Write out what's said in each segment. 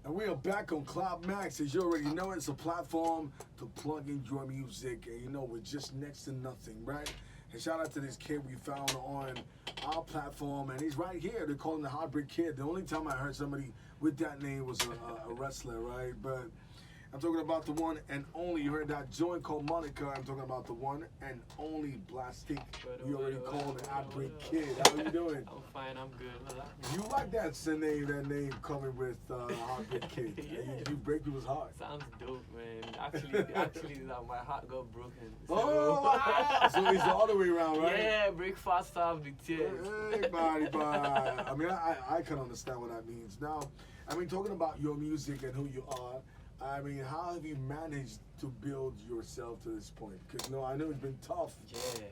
And we are back on Cloud Max. As you already know, it's a platform to plug in your music. And you know, we're just next to nothing, right? And shout out to this kid we found on our platform. And he's right here. They call him the Heartbreak Kid. The only time I heard somebody with that name was a wrestler, right? But I'm talking about the one and only. You heard that joint called Monica. I'm talking about the one and only Blastiq. You already called the Heartbreak Kid. How you doing? I'm fine, I'm good. You like that name coming with Heartbreak Kid. Yeah. You break people's heart. Sounds dope, man. Actually, my heart got broken. So. Oh, so it's all the way around, right? Yeah, break fast off the tears. Hey, body. I mean, I can understand what that means. Now, I mean, talking about your music and who you are, I mean, how have you managed to build yourself to this point? Because, you know, I know it's been tough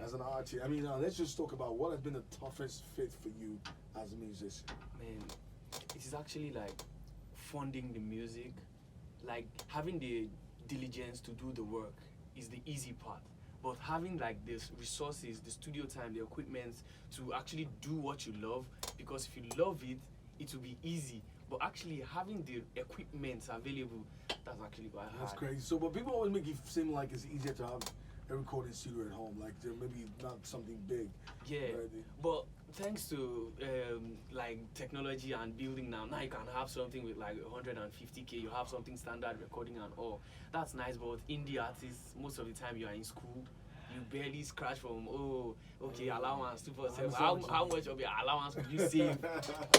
as an artist. I mean, let's just talk about what has been the toughest fit for you as a musician. Man, it is actually like funding the music, like having the diligence to do the work is the easy part. But having like the resources, the studio time, the equipment to actually do what you love, because if you love it, it will be easy. But actually having the equipment available, that's actually quite hard. That's crazy. So, but people always make it seem like it's easier to have a recording studio at home, like maybe not something big. Yeah, right? But thanks to like technology and building now you can have something with like 150K, you have something standard recording and all. That's nice, but indie artists, most of the time you are in school, you barely scratch from, allowance 247. How much of your allowance could you save?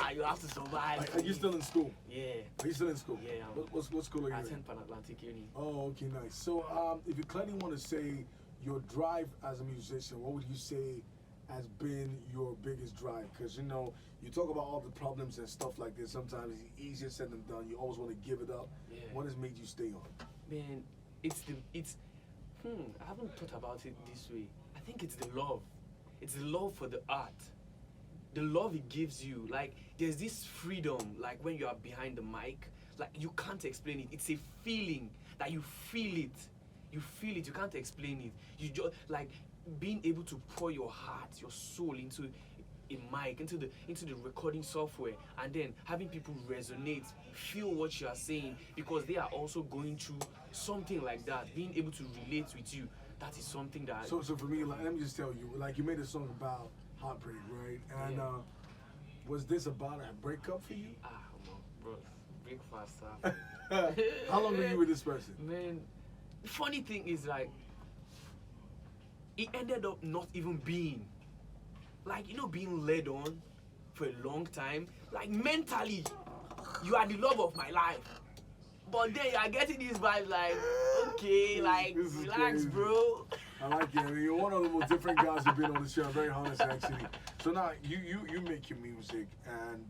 And you have to survive. Are you still in school? Yeah. Are you still in school? Yeah. What school are you in? I attend Pan-Atlantic Uni. Oh, okay, nice. So, if you clearly want to say your drive as a musician, what would you say has been your biggest drive? Because, you know, you talk about all the problems and stuff like this. Sometimes it's easier said than done. You always want to give it up. Yeah. What has made you stay on? Man, I haven't thought about it this way. I think it's the love. It's the love for the art. The love it gives you. Like, there's this freedom, like when you are behind the mic, like you can't explain it. It's a feeling that you feel it. You feel it, you can't explain it. You just, like, being able to pour your heart, your soul into a mic, into the recording software, and then having people resonate, feel what you are saying, because they are also going through something like that. Being able to relate with you, that is something that. So for me, like, let me just tell you, like, you made a song about heartbreak, right? And was this about a breakup for you? No, bro, break fast. How long were you with this person? Man, the funny thing is, like, it ended up not even being. Like, you know, being led on for a long time, like mentally, you are the love of my life. But then you are getting these vibes like, okay, like, relax, crazy. Bro. I like it. I mean, you're one of the most different guys who've been on the show. I'm very honest, actually. So now, you make your music, and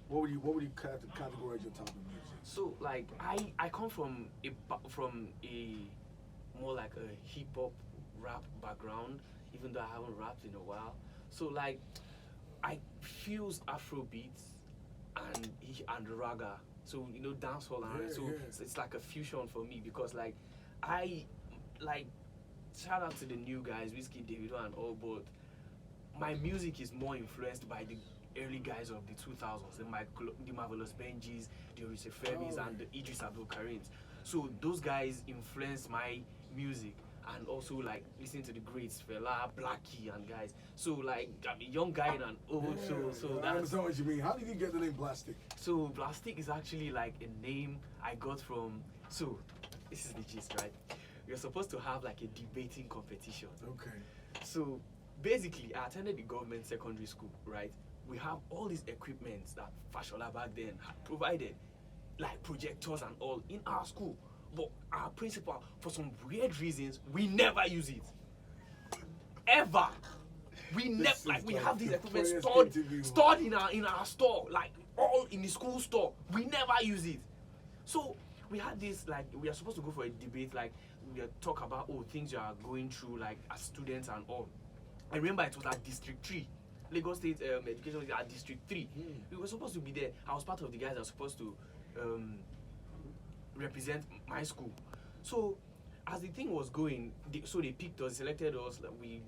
what would you categorize your type of music? So, like, I come from a more like a hip hop rap background, even though I haven't rapped in a while. So, like, I fuse Afrobeats and raga. So, you know, dancehall and it's like a fusion for me, because like shout out to the new guys, Whiskey, Davido and all, but my music is more influenced by the early guys of the 2000s, the Marvelous Benjis, the Orise Femis, and the Idris Abdul Karims. So those guys influenced my music. And also like listening to the greats, Fela, Blackie, and guys. So like I'm a young guy and old, so I understand what you mean. How did you get the name Blastiq? So Blastiq is actually like a name I got from. So this is the gist, right? We're supposed to have like a debating competition. Okay. So basically, I attended the government secondary school, right? We have all these equipments that Fashola back then had provided, like projectors and all, in our school. But our principal, for some weird reasons, we never use it. Ever. We never, like, we have these equipment stored in our store, like all in the school store. We never use it. So we had this, like, we are supposed to go for a debate, like we talk about things you are going through, like as students and all. I remember it was at District 3. Lagos State Education was at District 3. We were supposed to be there. I was part of the guys that were supposed to represent my school. So as the thing was going, they picked us, selected us, we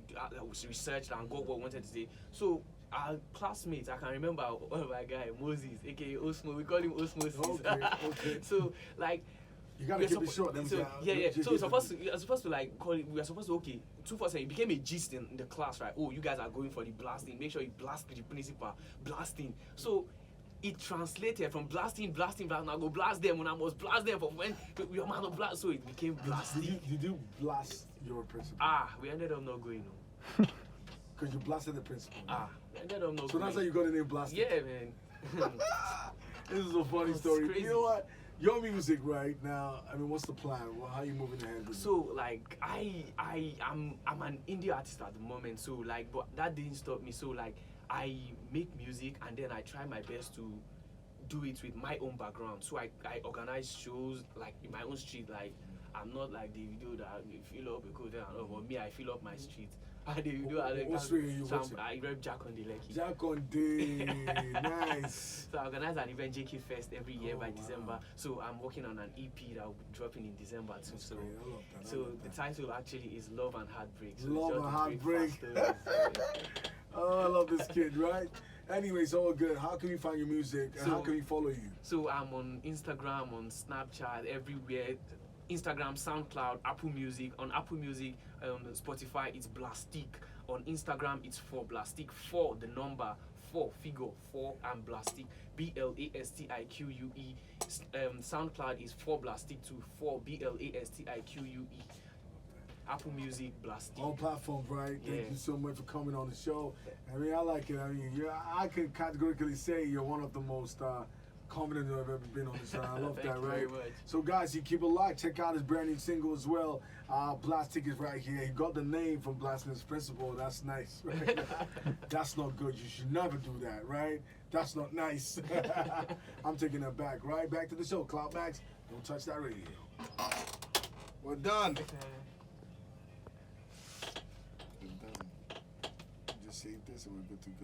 researched and got what we wanted to say. So our classmates, I can remember one of my guy, Moses, aka Osmo, we call him Osmosis. Okay. So, like, You gotta keep it short. so, yeah. So you're supposed to like call it. We are supposed to 247. It became a gist in the class, right? Oh, you guys are going for the blasting. Make sure you blast the principal. Blasting. So it translated from blasting. Now go blast them when I must blast them for when we are man of blast. So it became blasting. Did you blast your principal? We ended up not going. No. Because you blasted the principal. We ended up not So going. that's how you got the name Blastiq. Yeah, man. This is a funny It's story. crazy. You know what? Your music right now, I mean, what's the plan? How are you moving ahead with it? So like I'm an indie artist at the moment, so like, but that didn't stop me. So like I make music and then I try my best to do it with my own background. So I organize shows like in my own street. Like I'm not like the video that you fill up a code and all, but me I fill up my street. And the video What street are you watching? I rep Jack on the Lekki. Jack on day, nice. So I organize an event, JK Fest, every year by wow. December. So I'm working on an EP that will be dropping in December too. That's So, great. I love that. I so love the that. title actually is Love and Heartbreak. So Love it's and just a Heartbreak. great fast Oh, I love this kid, right? Anyways, all good. How can we find your music? And how So- can we follow you? So I'm on Instagram, on Snapchat, everywhere. Instagram, SoundCloud, Apple Music. On Apple Music, Spotify, it's Blastiq. On Instagram, it's for Blastiq. 4, the number 4, figure 4, and Blastiq. BLASTIQUE. SoundCloud is for Blastiq to 4 BLASTIQUE. Apple Music, Blastiq. All platforms, right? Thank Yeah. you so much for coming on the show. I mean, I like it. I mean, I could categorically say you're one of the most confident I've ever been on the show. I love Thank that, you right? very much. So, guys, you keep it locked. Check out his brand new single as well. Blastiq is right here. He got the name from blasting his principal. That's nice, right? That's not good. You should never do that, right? That's not nice. I'm taking that back, right? Back to the show. Cloud Max, don't touch that radio. We're done. We're done. Just save this and we're good to go.